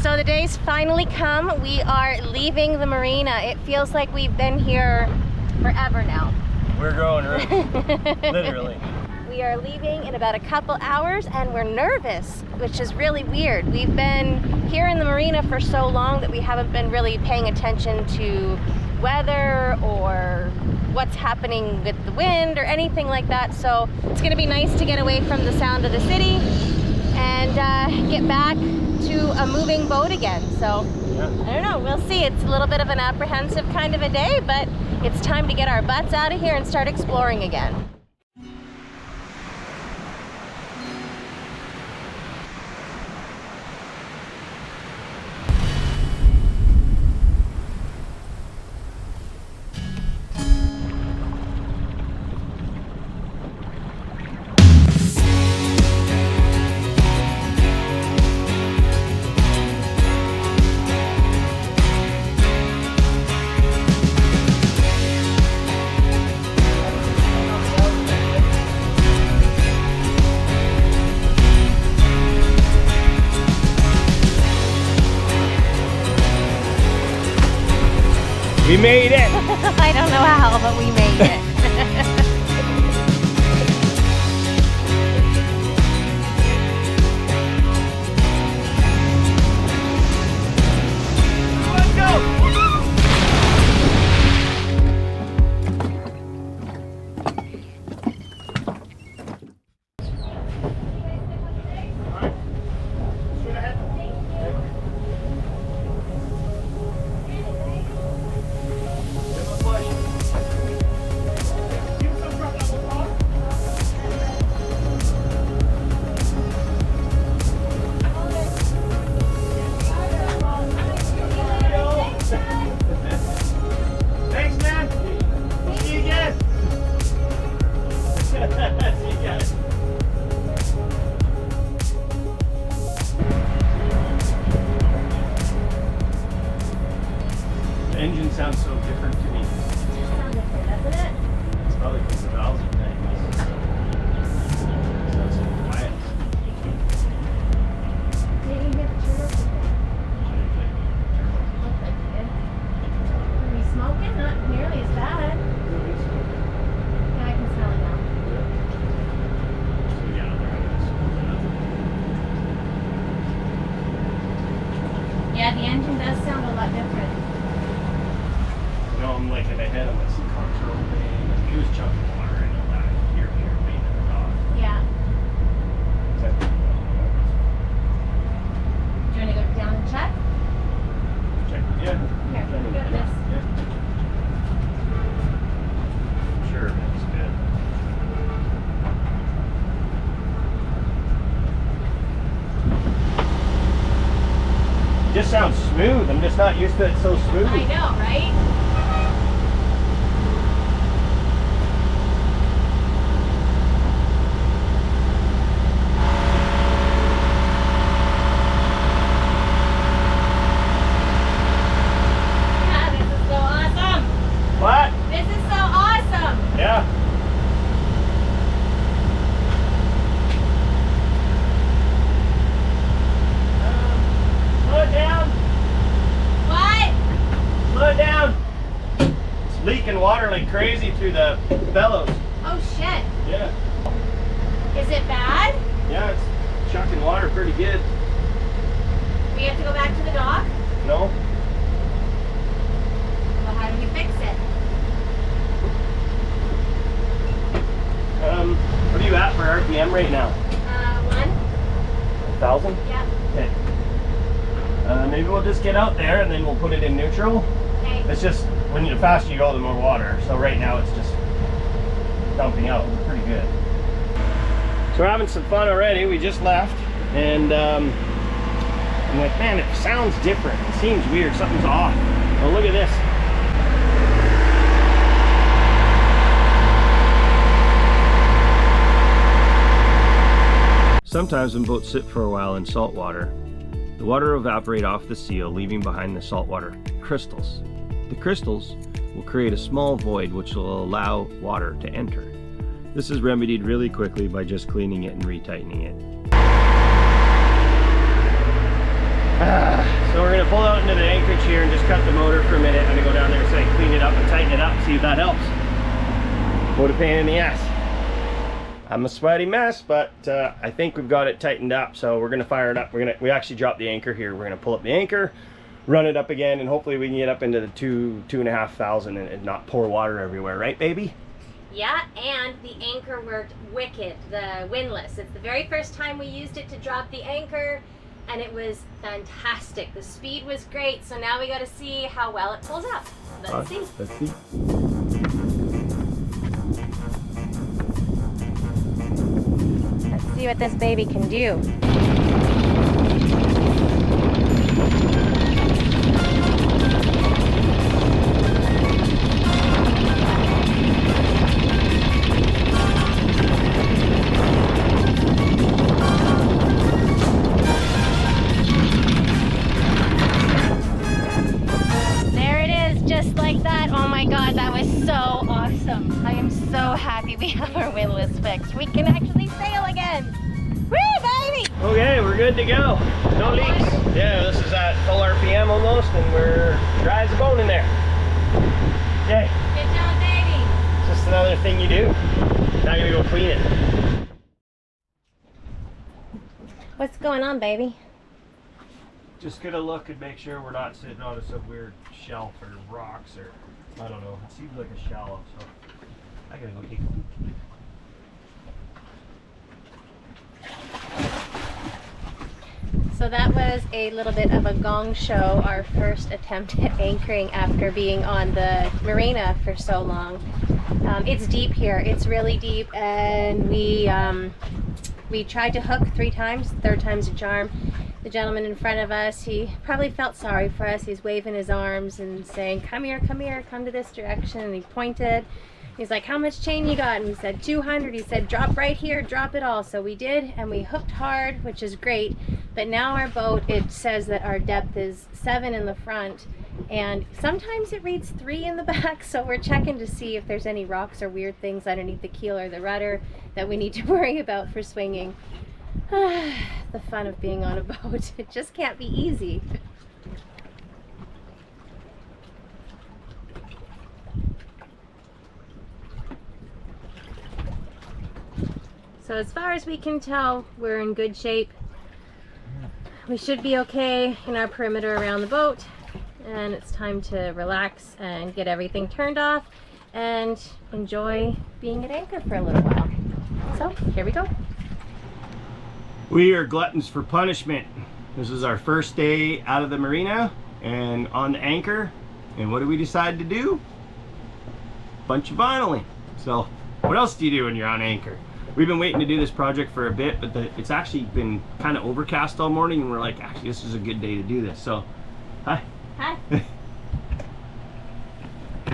So the day's finally come. We are leaving the marina. It feels like we've been here forever now. We're growing roots, literally. We are leaving in about a couple hours and we're nervous, which is really weird. We've been here in the marina for so long that we haven't been really paying attention to weather or what's happening with the wind or anything like that. So it's gonna be nice to get away from the sound of the city and get back to a moving boat again. So yeah. I don't know, we'll see. It's a little bit of an apprehensive kind of a day, but it's time to get our butts out of here and start exploring again. We made it! I don't know how, but we made it. Let's go! Thanks, man. See you again. See you guys. The engine sounds so different to me. It sounds different, doesn't it? It's probably because the valves are things. Sounds so quiet. Maybe you get the turbo. Looks like it. Are we smoking? Not nearly as bad. Yeah, I can smell it now. Yeah, the engine does sound a lot different. You know, I'm like at the head of this control thing. He was chucking water into that here being at the dock. Yeah. Exactly. Do you want to go down and check? Check. Yeah. Here, go to this. Yeah. Sure, that's good. It just sounds smooth. I'm just not used to it so smooth. I know, right? Yeah, this is so awesome. What? This is so awesome. Yeah. Slow it down. What? Slow it down. It's leaking water like crazy through the bellows. Oh shit. Yeah. Is it bad? Yeah, it's chucking water pretty good. We have to go back to the dock? No? Well, how do we fix it? What are you at for RPM right now? 1. 1,000? Yep. Okay. Maybe we'll just get out there and then we'll put it in neutral. Okay. It's just, when the faster you go, the more water. So right now it's just dumping out. It's pretty good. So we're having some fun already. We just left and I'm like, man, it sounds different. It seems weird. Something's off. Well, look at this. Sometimes when boats sit for a while in salt water, the water will evaporate off the seal, leaving behind the saltwater crystals. The crystals will create a small void which will allow water to enter. This is remedied really quickly by just cleaning it and retightening it. pull out into the anchorage here and just cut the motor for a minute. I'm gonna go down there and say clean it up and tighten it up, see if that helps. What a pain in the ass. I'm a sweaty mess, but I think we've got it tightened up, so we're gonna fire it up. We actually dropped the anchor here. We're gonna pull up the anchor, run it up again, and hopefully we can get up into the 2,500 and not pour water everywhere, right, baby? Yeah, and the anchor worked wicked, the windlass. It's the very first time we used it to drop the anchor, and it was fantastic. The speed was great, so now we got to see how well it pulls up. Let's see. Let's see. Let's see what this baby can do. We have our windlass fixed. We can actually sail again. Woo, baby! Okay, we're good to go. No leaks. Yeah, this is at full RPM almost, and we're dry as a bone in there. Yay. Good job, baby. Just another thing you do. Now I'm gonna go clean it. What's going on, baby? Just gonna look and make sure we're not sitting on some weird shelf or rocks or, I don't know. It seems like a shallow, so I gotta go take a look. So that was a little bit of a gong show, our first attempt at anchoring after being on the marina for so long. It's deep here, it's really deep, and we tried to hook 3 times, third time's a charm. The gentleman in front of us, he probably felt sorry for us. He's waving his arms and saying, come here, come to this direction, and he pointed. He's like, how much chain you got? And we said 200. He said, drop right here, drop it all. So we did, and we hooked hard, which is great. But now our boat, it says that our depth is 7 in the front, and sometimes it reads 3 in the back. So we're checking to see if there's any rocks or weird things underneath the keel or the rudder that we need to worry about for swinging. The fun of being on a boat. It just can't be easy. So as far as we can tell, we're in good shape. We should be okay in our perimeter around the boat, and it's time to relax and get everything turned off and enjoy being at anchor for a little while. So here we go. We are gluttons for punishment. This is our first day out of the marina and on the anchor, and what do we decide to do? Bunch of vinyling. So what else do you do when you're on anchor? We've been waiting to do this project for a bit, but it's actually been kind of overcast all morning, and we're like, actually, this is a good day to do this. So, hi. Hi.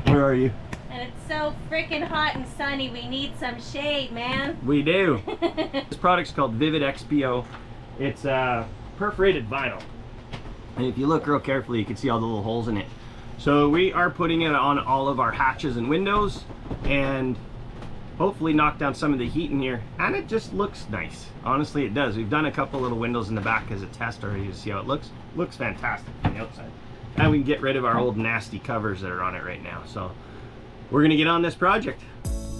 Where are you? And it's so freaking hot and sunny. We need some shade, man. We do. This product's called Vivid XPO. It's perforated vinyl. And if you look real carefully, you can see all the little holes in it. So we are putting it on all of our hatches and windows, and hopefully knock down some of the heat in here, and it just looks nice. Honestly, it does. We've done a couple little windows in the back as a test already to see how it looks. Looks fantastic from the outside. And we can get rid of our old nasty covers that are on it right now. So we're gonna get on this project.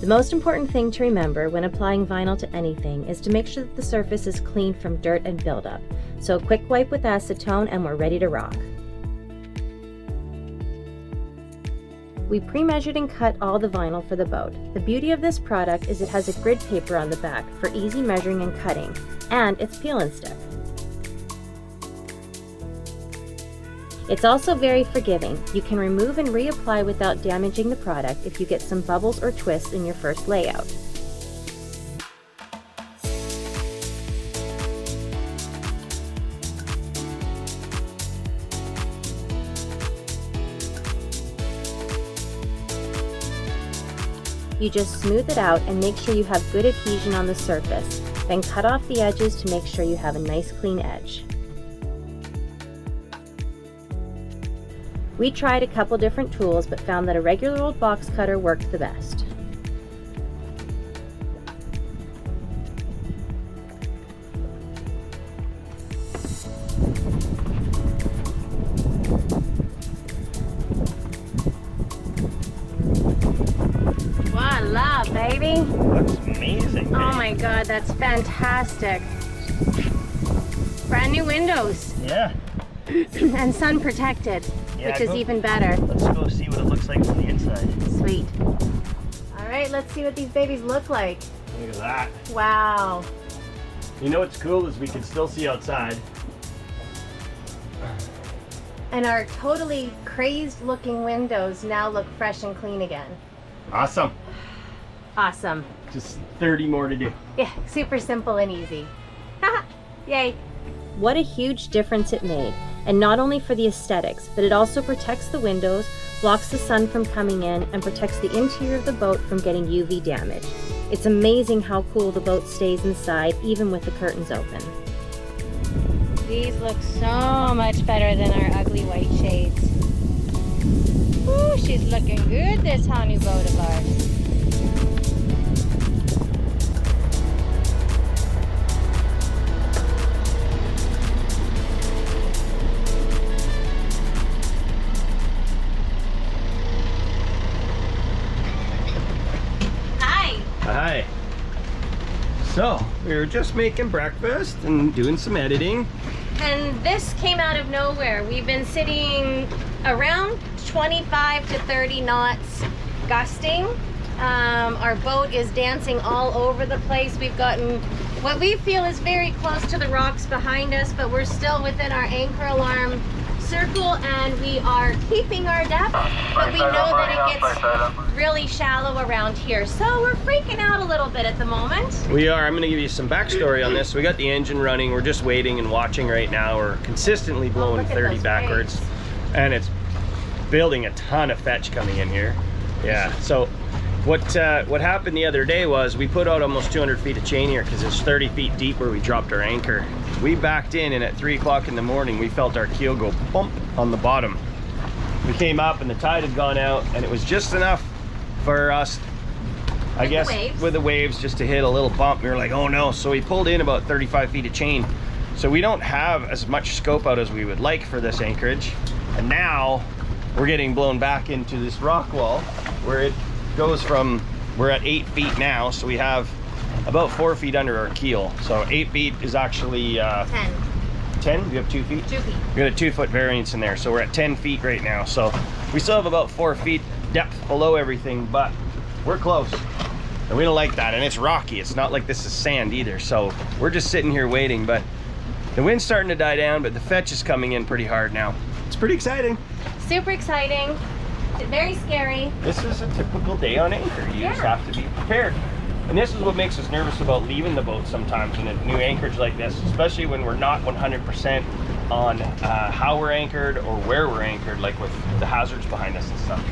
The most important thing to remember when applying vinyl to anything is to make sure that the surface is clean from dirt and buildup. So a quick wipe with acetone and we're ready to rock. We pre-measured and cut all the vinyl for the boat. The beauty of this product is it has a grid paper on the back for easy measuring and cutting, and it's peel and stick. It's also very forgiving. You can remove and reapply without damaging the product if you get some bubbles or twists in your first layout. You just smooth it out and make sure you have good adhesion on the surface. Then cut off the edges to make sure you have a nice clean edge. We tried a couple different tools but found that a regular old box cutter worked the best. my God, that's fantastic. Brand new windows. Yeah. And sun protected, which is even better. Let's go see what it looks like from the inside. Sweet. All right, let's see what these babies look like. Look at that. Wow. You know what's cool is we can still see outside. And our totally crazed looking windows now look fresh and clean again. Awesome. Awesome. Just 30 more to do. Yeah, super simple and easy. Yay. What a huge difference it made. And not only for the aesthetics, but it also protects the windows, blocks the sun from coming in, and protects the interior of the boat from getting UV damage. It's amazing how cool the boat stays inside, even with the curtains open. These look so much better than our ugly white shades. Ooh, she's looking good, this Houn'd boat of ours. Hi. So, we were just making breakfast and doing some editing. And this came out of nowhere. We've been sitting around 25 to 30 knots gusting. Our boat is dancing all over the place. We've gotten what we feel is very close to the rocks behind us, but we're still within our anchor alarm circle, and we are keeping our depth, but we know that it gets really shallow around here, so we're freaking out a little bit at the moment. We are. I'm going to give you some backstory on this. We got the engine running. We're just waiting and watching right now. We're consistently blowing 30 backwards, and it's building a ton of fetch coming in here. Yeah, so what happened the other day was we put out almost 200 feet of chain here because it's 30 feet deep where we dropped our anchor. We backed in, and at 3 o'clock in the morning we felt our keel go bump on the bottom. We came up and the tide had gone out, and it was just enough for us, I guess, with the waves just to hit a little bump. We were like, oh no. So we pulled in about 35 feet of chain. So we don't have as much scope out as we would like for this anchorage. And now we're getting blown back into this rock wall where it goes from, we're at 8 feet now, so we have about 4 feet under our keel. So 8 feet is actually 10. 10? You have 2 feet? 2 feet. We got a 2 foot variance in there, so we're at 10 feet right now. So we still have about 4 feet depth below everything, but we're close. And we don't like that, and it's rocky. It's not like this is sand either, so we're just sitting here waiting. But the wind's starting to die down, but the fetch is coming in pretty hard now. It's pretty exciting. Super exciting. Very scary. This is a typical day on anchor. You just have to be prepared. And this is what makes us nervous about leaving the boat sometimes in a new anchorage like this, especially when we're not 100% on how we're anchored or where we're anchored, like with the hazards behind us and stuff.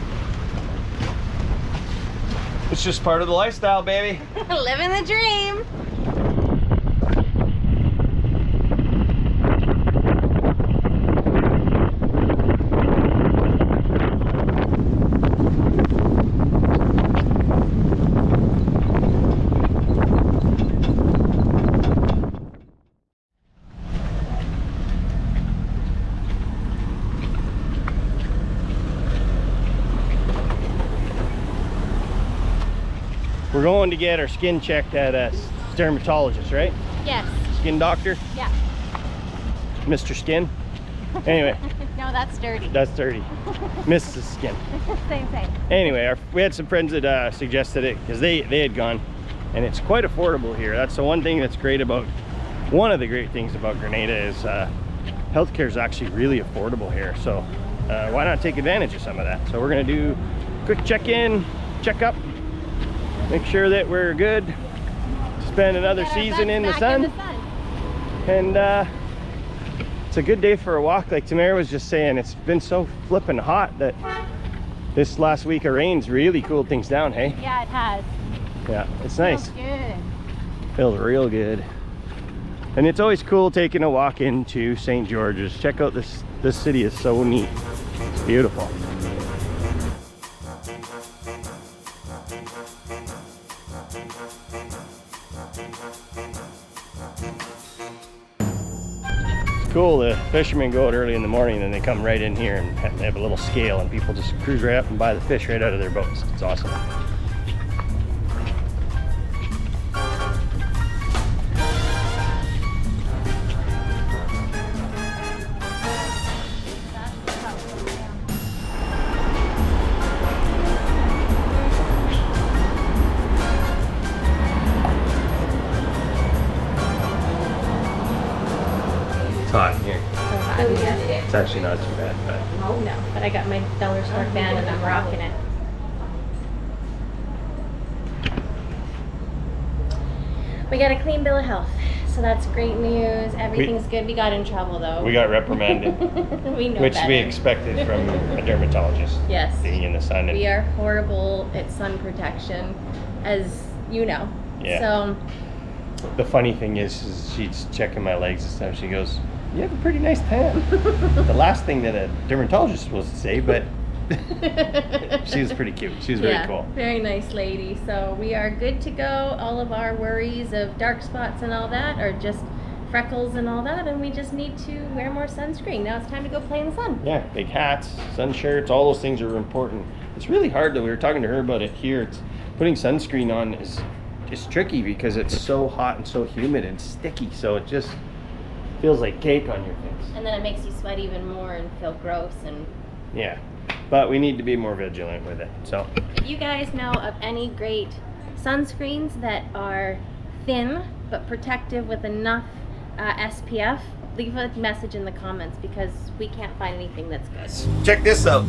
It's just part of the lifestyle, baby. Living the dream. We're going to get our skin checked at a dermatologist, right? Yes. Skin doctor? Yeah. Mr. Skin? Anyway. No, that's dirty. That's dirty. Mrs. Skin. Same thing. Anyway, we had some friends that suggested it because they had gone, and it's quite affordable here. That's the one thing that's great about, one of the great things about Grenada is healthcare is actually really affordable here. So why not take advantage of some of that? So we're gonna do a quick check-in, check-up, make sure that we're good to spend another season in the sun. And it's a good day for a walk. Like Tamara was just saying, it's been so flippin' hot that this last week of rain's really cooled things down, hey? Yeah, it has. Yeah, it's nice. Feels good. Feels real good. And it's always cool taking a walk into St. George's. Check out this city is so neat. It's beautiful. Cool, the fishermen go out early in the morning and then they come right in here and they have a little scale and people just cruise right up and buy the fish right out of their boats. It's awesome. It's actually not too bad, but Oh no, but I got my dollar store band and I'm rocking it. We got a clean bill of health, so that's great news. Everything's good. We got in trouble though. we got reprimanded, We know which better. we expected from a dermatologist. Yes. Being in the sun. And We are horrible at sun protection, as you know. Yeah. So the funny thing is she's checking my legs and stuff. She goes, "You have a pretty nice tan." The last thing that a dermatologist is supposed to say, but she was pretty cute. She was very cool. Very nice lady. So we are good to go. All of our worries of dark spots and all that are just freckles and all that, and we just need to wear more sunscreen. Now it's time to go play in the sun. Yeah, big hats, sun shirts, all those things are important. It's really hard though. We were talking to her about it here. It's putting sunscreen on is tricky because it's so hot and so humid and sticky, so it just feels like cake on your face. And then it makes you sweat even more and feel gross. And Yeah, but we need to be more vigilant with it. So if you guys know of any great sunscreens that are thin but protective with enough SPF, leave a message in the comments because we can't find anything that's good. check this out.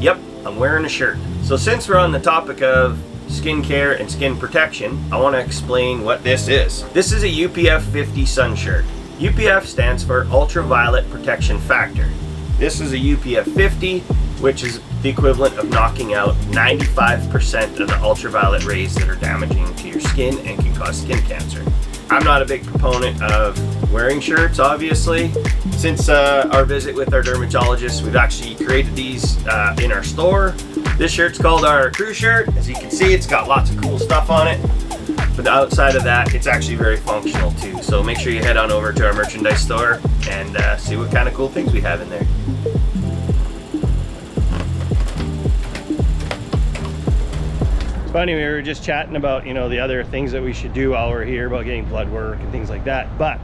Yep, I'm wearing a shirt. So since we're on the topic of skincare and skin protection, I want to explain what this is. This is a UPF 50 sun shirt. UPF stands for Ultraviolet Protection Factor. This is a UPF 50, which is the equivalent of knocking out 95% of the ultraviolet rays that are damaging to your skin and can cause skin cancer. I'm not a big proponent of wearing shirts, obviously. Since our visit with our dermatologist, we've actually created these in our store. This shirt's called our crew shirt. As you can see, it's got lots of cool stuff on it. But outside of that, it's actually very functional too. So make sure you head on over to our merchandise store and see what kind of cool things we have in there. It's funny, we were just chatting about, you know, the other things that we should do while we're here, about getting blood work and things like that. But,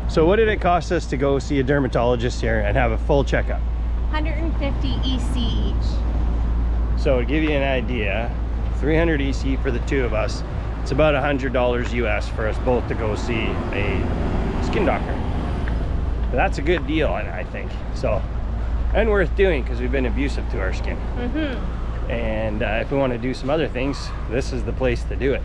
so what did it cost us to go see a dermatologist here and have a full checkup? 150 EC each. So to give you an idea, 300 EC for the two of us. It's about $100 US for us both to go see a skin doctor. But that's a good deal, I think. So, and worth doing because we've been abusive to our skin. And if we want to do some other things, this is the place to do it.